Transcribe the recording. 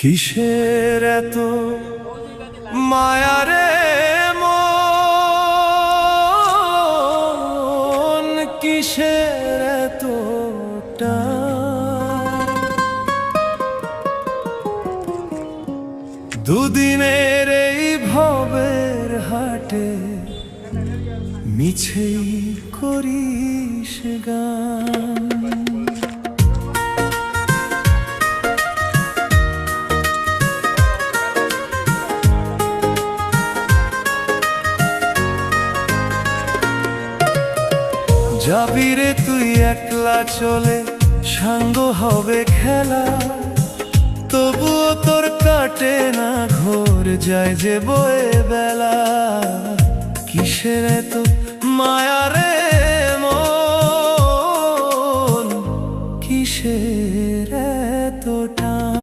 কিসের এত মায়ারে মন, কিসের এত টান? দুদিনের এই ভবের হাটে মিছেই করিস গান। যাবি রে তুই একলা চলে, সাঙ্গ হবে খেলা, তবুও তোর কাটে না ঘোর, যায় যে বয়ে বেলা। কিসের এত মায়া রে